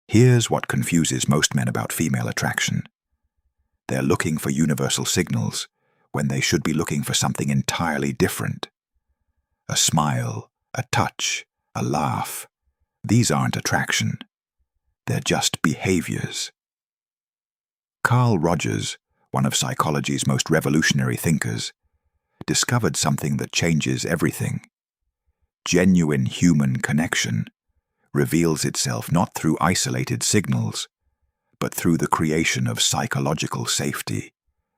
Here's what confuses most men about female attraction. They're looking for universal signals when they should be looking for something entirely different. A smile, a touch, a laugh. These aren't attraction. They're just behaviors. Carl Rogers, one of psychology's most revolutionary thinkers, discovered something that changes everything. Genuine human connection reveals itself not through isolated signals, but through the creation of psychological safety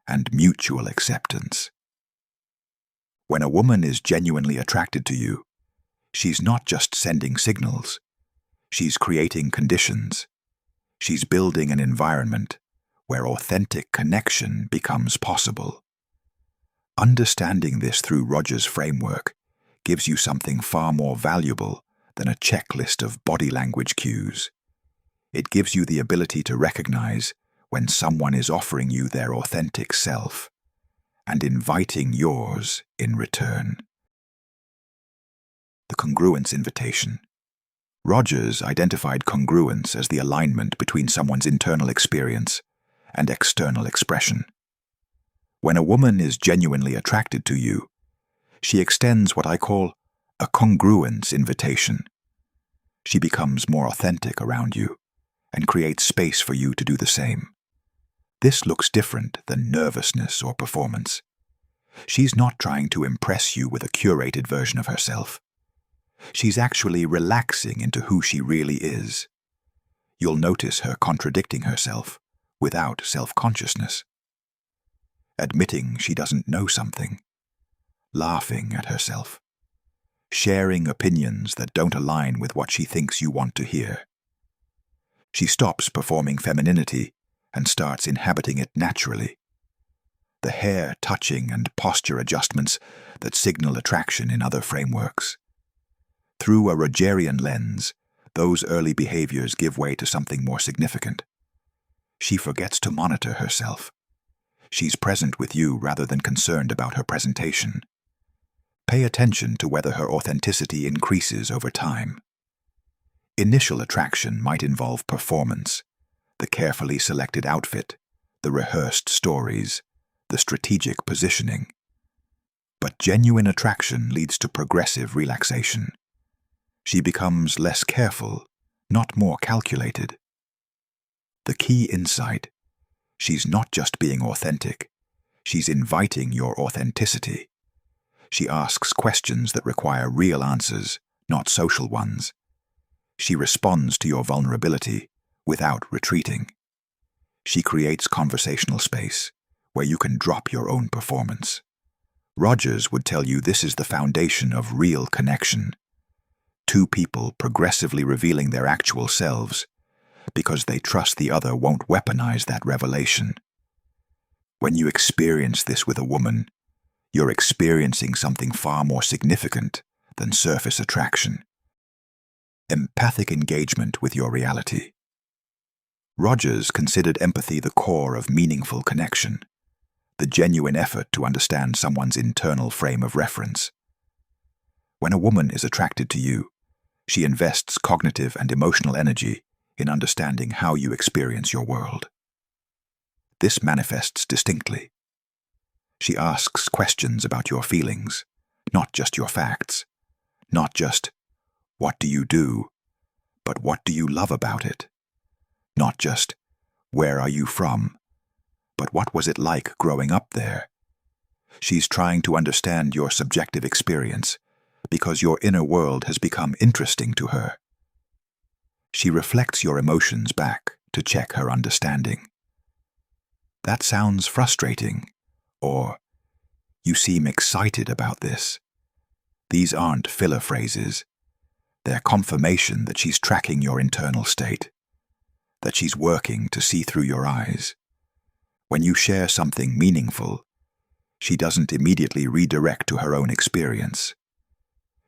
and mutual acceptance. When a woman is genuinely attracted to you, she's not just sending signals, she's creating conditions. She's building an environment where authentic connection becomes possible. Understanding this through Rogers' framework gives you something far more valuable than a checklist of body language cues. It gives you the ability to recognize when someone is offering you their authentic self and inviting yours in return. The Congruence Invitation. Rogers identified congruence as the alignment between someone's internal experience and external expression. When a woman is genuinely attracted to you, she extends what I call a congruence invitation. She becomes more authentic around you and creates space for you to do the same. This looks different than nervousness or performance. She's not trying to impress you with a curated version of herself. She's actually relaxing into who she really is. You'll notice her contradicting herself without self-consciousness. Admitting she doesn't know something. Laughing at herself. Sharing opinions that don't align with what she thinks you want to hear. She stops performing femininity and starts inhabiting it naturally. The hair touching and posture adjustments that signal attraction in other frameworks. Through a Rogerian lens, those early behaviors give way to something more significant. She forgets to monitor herself. She's present with you rather than concerned about her presentation. Pay attention to whether her authenticity increases over time. Initial attraction might involve performance, the carefully selected outfit, the rehearsed stories, the strategic positioning. But genuine attraction leads to progressive relaxation. She becomes less careful, not more calculated. The key insight: she's not just being authentic, she's inviting your authenticity. She asks questions that require real answers, not social ones. She responds to your vulnerability without retreating. She creates conversational space where you can drop your own performance. Rogers would tell you this is the foundation of real connection. Two people progressively revealing their actual selves because they trust the other won't weaponize that revelation. When you experience this with a woman, you're experiencing something far more significant than surface attraction. Empathic engagement with your reality. Rogers considered empathy the core of meaningful connection, the genuine effort to understand someone's internal frame of reference. When a woman is attracted to you, she invests cognitive and emotional energy in understanding how you experience your world. This manifests distinctly. She asks questions about your feelings, not just your facts. Not just, what do you do, but what do you love about it? Not just, where are you from, but what was it like growing up there? She's trying to understand your subjective experience because your inner world has become interesting to her. She reflects your emotions back to check her understanding. That sounds frustrating, or you seem excited about this. These aren't filler phrases. They're confirmation that she's tracking your internal state, that she's working to see through your eyes. When you share something meaningful, she doesn't immediately redirect to her own experience.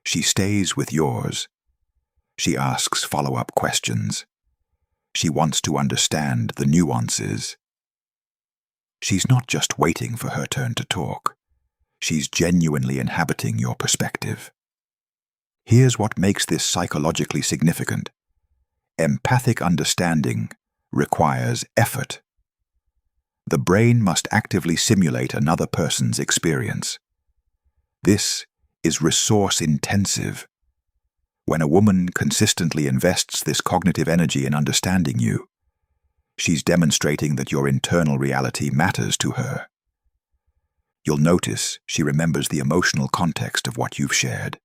She stays with yours. She asks follow-up questions. She wants to understand the nuances. She's not just waiting for her turn to talk. She's genuinely inhabiting your perspective. Here's what makes this psychologically significant. Empathic understanding requires effort. The brain must actively simulate another person's experience. This is resource-intensive. When a woman consistently invests this cognitive energy in understanding you, she's demonstrating that your internal reality matters to her. You'll notice she remembers the emotional context of what you've shared,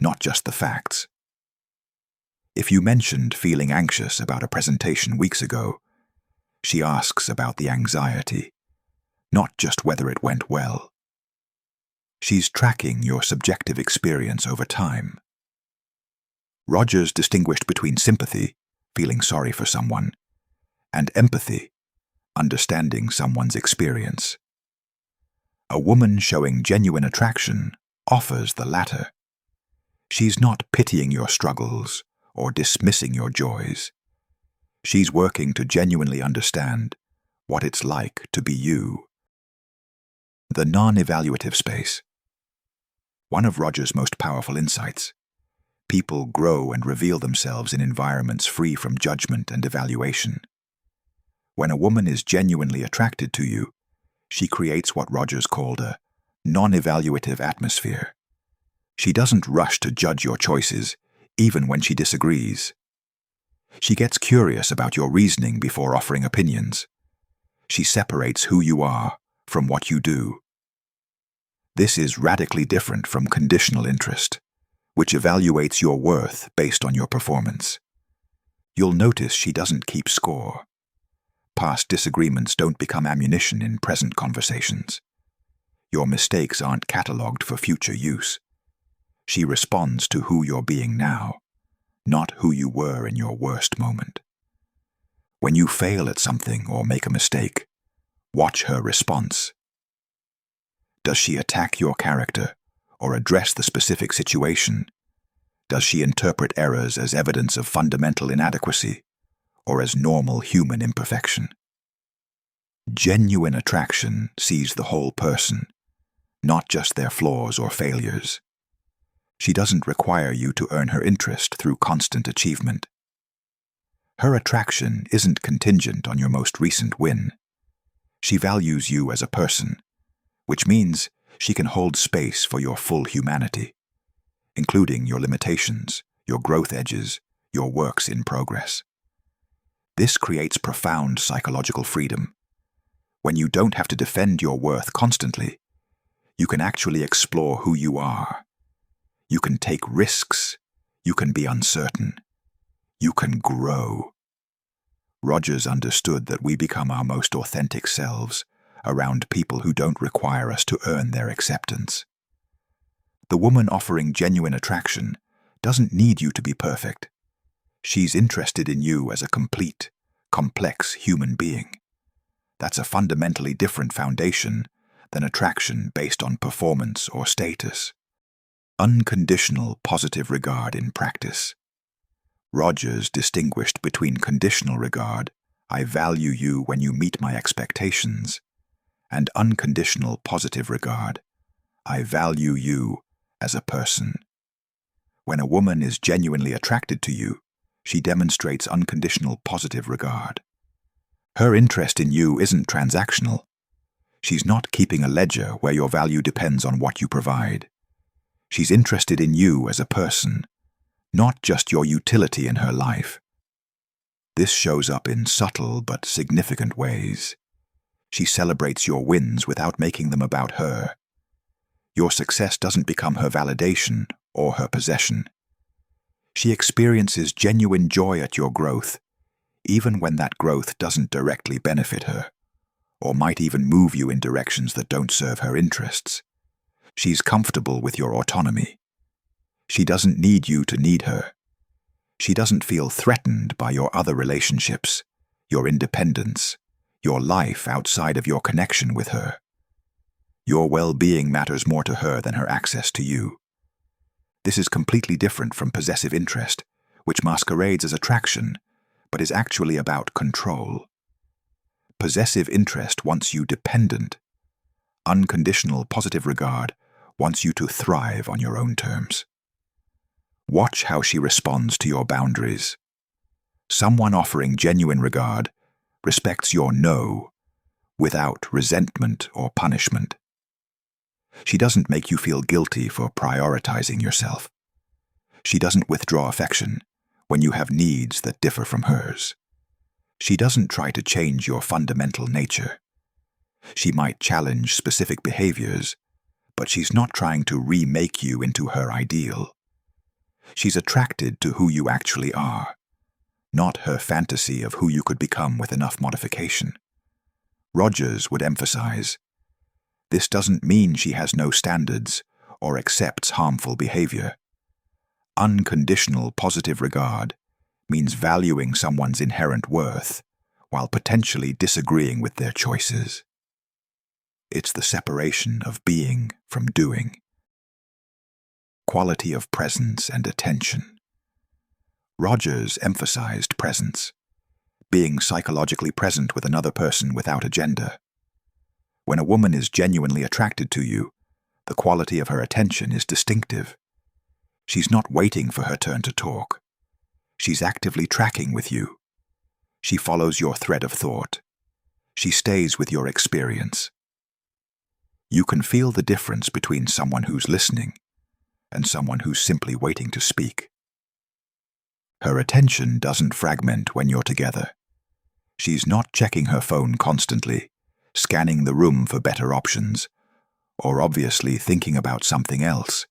not just the facts. If you mentioned feeling anxious about a presentation weeks ago, she asks about the anxiety, not just whether it went well. She's tracking your subjective experience over time. Rogers distinguished between sympathy, feeling sorry for someone, and empathy, understanding someone's experience. A woman showing genuine attraction offers the latter. She's not pitying your struggles or dismissing your joys. She's working to genuinely understand what it's like to be you. The non-evaluative space. One of Rogers' most powerful insights. People grow and reveal themselves in environments free from judgment and evaluation. When a woman is genuinely attracted to you, she creates what Rogers called a non-evaluative atmosphere. She doesn't rush to judge your choices, even when she disagrees. She gets curious about your reasoning before offering opinions. She separates who you are from what you do. This is radically different from conditional interest, which evaluates your worth based on your performance. You'll notice she doesn't keep score. Past disagreements don't become ammunition in present conversations. Your mistakes aren't catalogued for future use. She responds to who you're being now, not who you were in your worst moment. When you fail at something or make a mistake, watch her response. Does she attack your character or address the specific situation? Does she interpret errors as evidence of fundamental inadequacy or as normal human imperfection? Genuine attraction sees the whole person, not just their flaws or failures. She doesn't require you to earn her interest through constant achievement. Her attraction isn't contingent on your most recent win. She values you as a person, which means she can hold space for your full humanity, including your limitations, your growth edges, your works in progress. This creates profound psychological freedom. When you don't have to defend your worth constantly, you can actually explore who you are. You can take risks. You can be uncertain. You can grow. Rogers understood that we become our most authentic selves around people who don't require us to earn their acceptance. The woman offering genuine attraction doesn't need you to be perfect. She's interested in you as a complete, complex human being. That's a fundamentally different foundation than attraction based on performance or status. Unconditional positive regard in practice. Rogers distinguished between conditional regard, I value you when you meet my expectations, and unconditional positive regard, I value you as a person. When a woman is genuinely attracted to you, she demonstrates unconditional positive regard. Her interest in you isn't transactional. She's not keeping a ledger where your value depends on what you provide. She's interested in you as a person, not just your utility in her life. This shows up in subtle but significant ways. She celebrates your wins without making them about her. Your success doesn't become her validation or her possession. She experiences genuine joy at your growth, even when that growth doesn't directly benefit her, or might even move you in directions that don't serve her interests. She's comfortable with your autonomy. She doesn't need you to need her. She doesn't feel threatened by your other relationships, your independence, your life outside of your connection with her. Your well-being matters more to her than her access to you. This is completely different from possessive interest, which masquerades as attraction, but is actually about control. Possessive interest wants you dependent. Unconditional positive regard wants you to thrive on your own terms. Watch how she responds to your boundaries. Someone offering genuine regard respects your no without resentment or punishment. She doesn't make you feel guilty for prioritizing yourself. She doesn't withdraw affection when you have needs that differ from hers. She doesn't try to change your fundamental nature. She might challenge specific behaviors, but she's not trying to remake you into her ideal. She's attracted to who you actually are, not her fantasy of who you could become with enough modification. Rogers would emphasize, this doesn't mean she has no standards or accepts harmful behavior. Unconditional positive regard means valuing someone's inherent worth while potentially disagreeing with their choices. It's the separation of being from doing. Quality of presence and attention. Rogers emphasized presence, being psychologically present with another person without agenda. When a woman is genuinely attracted to you, the quality of her attention is distinctive. She's not waiting for her turn to talk. She's actively tracking with you. She follows your thread of thought. She stays with your experience. You can feel the difference between someone who's listening and someone who's simply waiting to speak. Her attention doesn't fragment when you're together. She's not checking her phone constantly, scanning the room for better options, or obviously thinking about something else.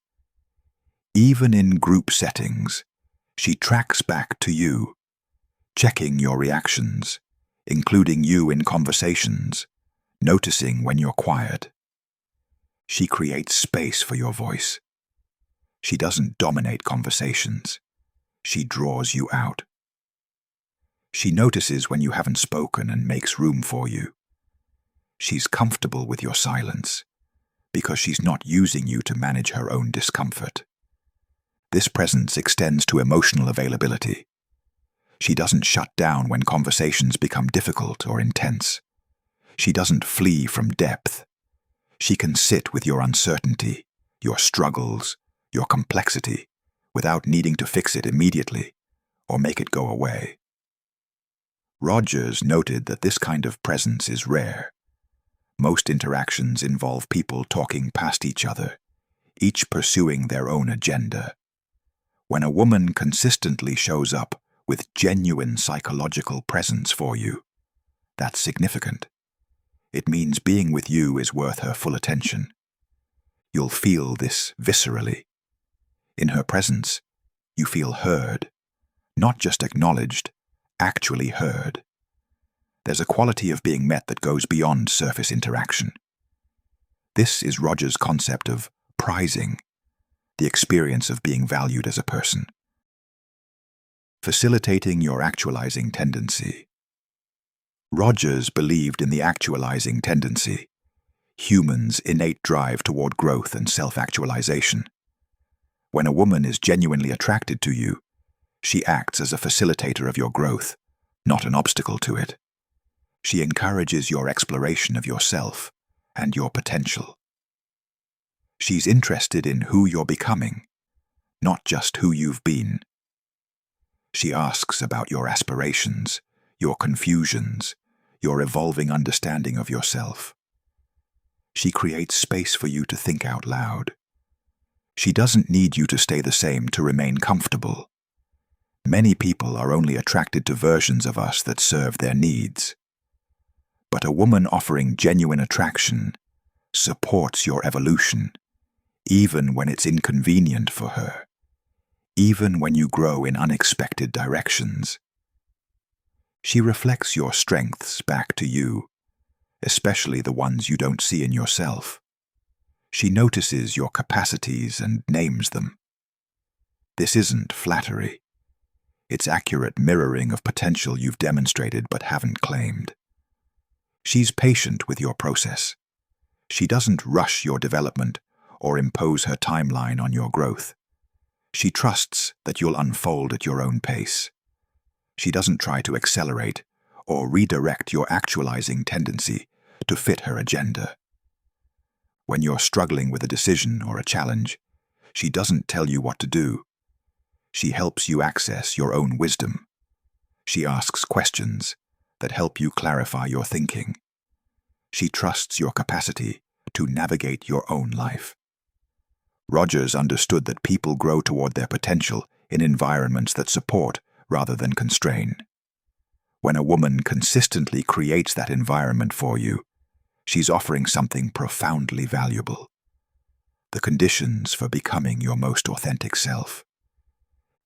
Even in group settings, she tracks back to you, checking your reactions, including you in conversations, noticing when you're quiet. She creates space for your voice. She doesn't dominate conversations. She draws you out. She notices when you haven't spoken and makes room for you. She's comfortable with your silence because she's not using you to manage her own discomfort. This presence extends to emotional availability. She doesn't shut down when conversations become difficult or intense. She doesn't flee from depth. She can sit with your uncertainty, your struggles, your complexity, without needing to fix it immediately or make it go away. Rogers noted that this kind of presence is rare. Most interactions involve people talking past each other, each pursuing their own agenda. When a woman consistently shows up with genuine psychological presence for you, that's significant. It means being with you is worth her full attention. You'll feel this viscerally. In her presence, you feel heard, not just acknowledged, actually heard. There's a quality of being met that goes beyond surface interaction. This is Rogers' concept of prizing, the experience of being valued as a person. Facilitating your actualizing tendency. Rogers believed in the actualizing tendency, humans' innate drive toward growth and self-actualization. When a woman is genuinely attracted to you, she acts as a facilitator of your growth, not an obstacle to it. She encourages your exploration of yourself and your potential. She's interested in who you're becoming, not just who you've been. She asks about your aspirations, your confusions, your evolving understanding of yourself. She creates space for you to think out loud. She doesn't need you to stay the same to remain comfortable. Many people are only attracted to versions of us that serve their needs. But a woman offering genuine attraction supports your evolution, even when it's inconvenient for her, even when you grow in unexpected directions. She reflects your strengths back to you, especially the ones you don't see in yourself. She notices your capacities and names them. This isn't flattery. It's accurate mirroring of potential you've demonstrated but haven't claimed. She's patient with your process. She doesn't rush your development or impose her timeline on your growth. She trusts that you'll unfold at your own pace. She doesn't try to accelerate or redirect your actualizing tendency to fit her agenda. When you're struggling with a decision or a challenge, she doesn't tell you what to do. She helps you access your own wisdom. She asks questions that help you clarify your thinking. She trusts your capacity to navigate your own life. Rogers understood that people grow toward their potential in environments that support rather than constrain. When a woman consistently creates that environment for you, she's offering something profoundly valuable: the conditions for becoming your most authentic self.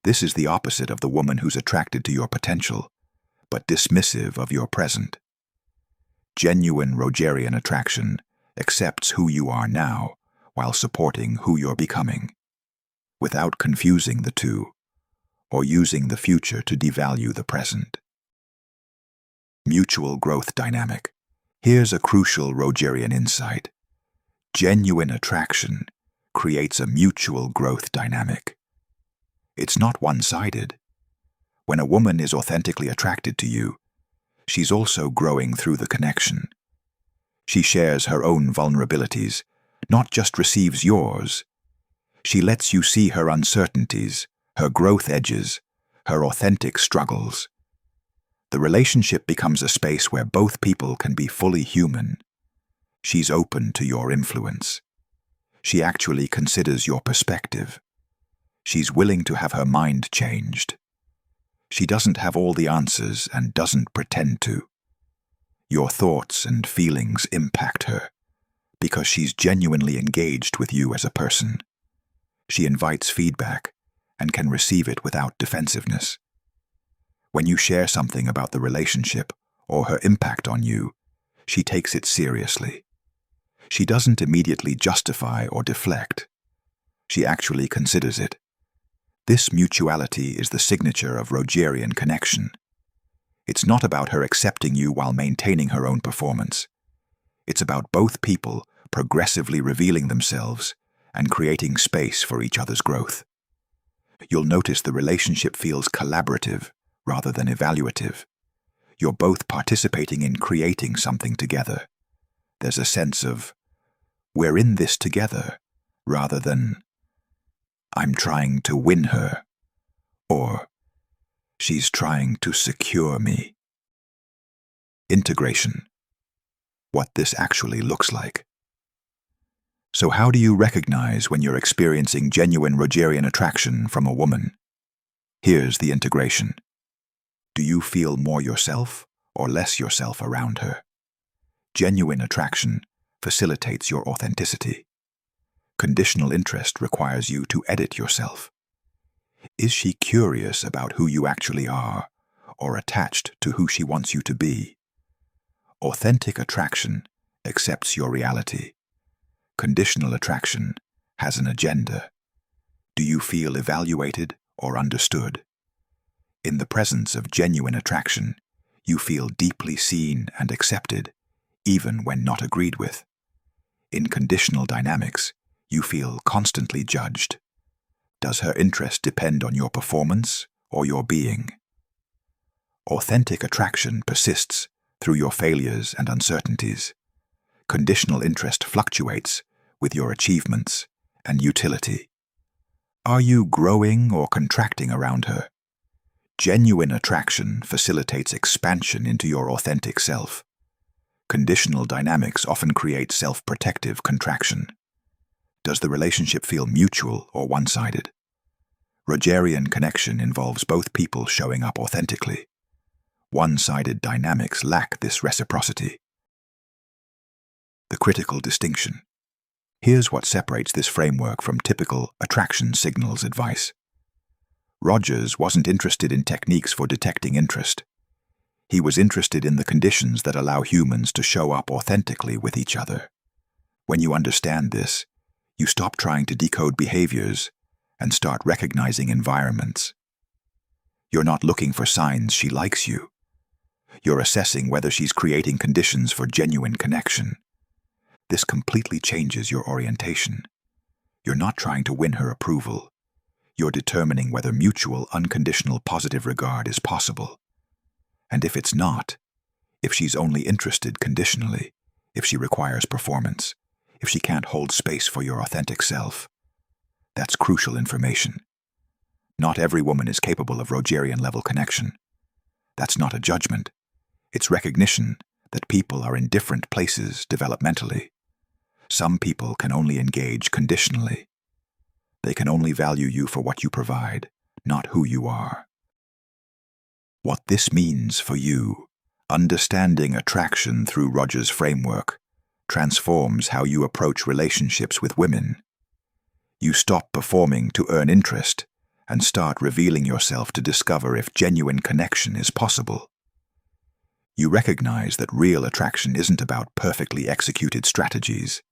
This is the opposite of the woman who's attracted to your potential, but dismissive of your present. Genuine Rogerian attraction accepts who you are now while supporting who you're becoming, without confusing the two or using the future to devalue the present. Mutual growth dynamic. Here's a crucial Rogerian insight. Genuine attraction creates a mutual growth dynamic. It's not one-sided. When a woman is authentically attracted to you, she's also growing through the connection. She shares her own vulnerabilities, not just receives yours. She lets you see her uncertainties, her growth edges, her authentic struggles. The relationship becomes a space where both people can be fully human. She's open to your influence. She actually considers your perspective. She's willing to have her mind changed. She doesn't have all the answers and doesn't pretend to. Your thoughts and feelings impact her because she's genuinely engaged with you as a person. She invites feedback and can receive it without defensiveness. When you share something about the relationship or her impact on you, she takes it seriously. She doesn't immediately justify or deflect. She actually considers it. This mutuality is the signature of Rogerian connection. It's not about her accepting you while maintaining her own performance. It's about both people progressively revealing themselves and creating space for each other's growth. You'll notice the relationship feels collaborative rather than evaluative. You're both participating in creating something together. There's a sense of, we're in this together, rather than, I'm trying to win her, or she's trying to secure me. Integration. What this actually looks like. So how do you recognize when you're experiencing genuine Rogerian attraction from a woman? Here's the integration. Do you feel more yourself or less yourself around her? Genuine attraction facilitates your authenticity. Conditional interest requires you to edit yourself. Is she curious about who you actually are, or attached to who she wants you to be? Authentic attraction accepts your reality. Conditional attraction has an agenda. Do you feel evaluated or understood? In the presence of genuine attraction, you feel deeply seen and accepted, even when not agreed with. In conditional dynamics, you feel constantly judged. Does her interest depend on your performance or your being? Authentic attraction persists through your failures and uncertainties. Conditional interest fluctuates with your achievements and utility. Are you growing or contracting around her? Genuine attraction facilitates expansion into your authentic self. Conditional dynamics often create self-protective contraction. Does the relationship feel mutual or one-sided? Rogerian connection involves both people showing up authentically. One-sided dynamics lack this reciprocity. The critical distinction. Here's what separates this framework from typical attraction signals advice. Rogers wasn't interested in techniques for detecting interest. He was interested in the conditions that allow humans to show up authentically with each other. When you understand this, you stop trying to decode behaviors and start recognizing environments. You're not looking for signs she likes you. You're assessing whether she's creating conditions for genuine connection. This completely changes your orientation. You're not trying to win her approval. You're determining whether mutual unconditional positive regard is possible. And if it's not, if she's only interested conditionally, if she requires performance, if she can't hold space for your authentic self, that's crucial information. Not every woman is capable of Rogerian-level connection. That's not a judgment. It's recognition that people are in different places developmentally. Some people can only engage conditionally. They can only value you for what you provide, not who you are. What this means for you, understanding attraction through Rogers' framework, transforms how you approach relationships with women. You stop performing to earn interest and start revealing yourself to discover if genuine connection is possible. You recognize that real attraction isn't about perfectly executed strategies.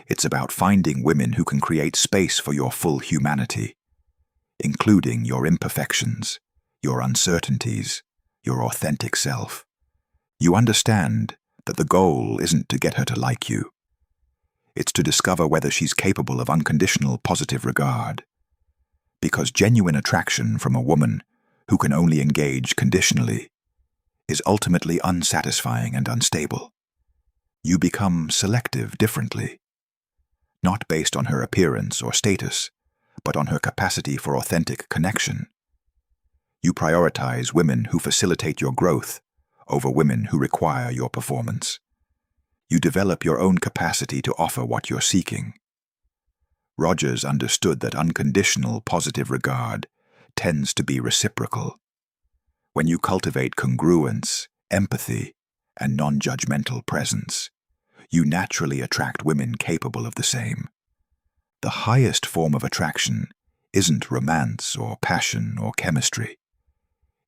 It's about finding women who can create space for your full humanity, including your imperfections, your uncertainties, your authentic self. You understand that the goal isn't to get her to like you. It's to discover whether she's capable of unconditional positive regard. Because genuine attraction from a woman who can only engage conditionally is ultimately unsatisfying and unstable. You become selective differently, not based on her appearance or status, but on her capacity for authentic connection. You prioritize women who facilitate your growth over women who require your performance. You develop your own capacity to offer what you're seeking. Rogers understood that unconditional positive regard tends to be reciprocal. When you cultivate congruence, empathy, and non-judgmental presence, you naturally attract women capable of the same. The highest form of attraction isn't romance or passion or chemistry.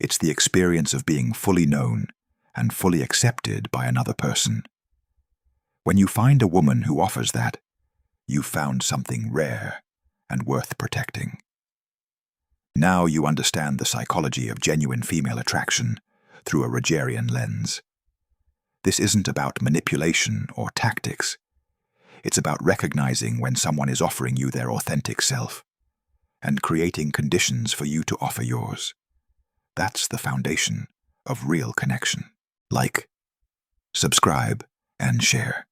It's the experience of being fully known and fully accepted by another person. When you find a woman who offers that, you've found something rare and worth protecting. Now you understand the psychology of genuine female attraction through a Rogerian lens. This isn't about manipulation or tactics. It's about recognizing when someone is offering you their authentic self and creating conditions for you to offer yours. That's the foundation of real connection. Like, subscribe, and share.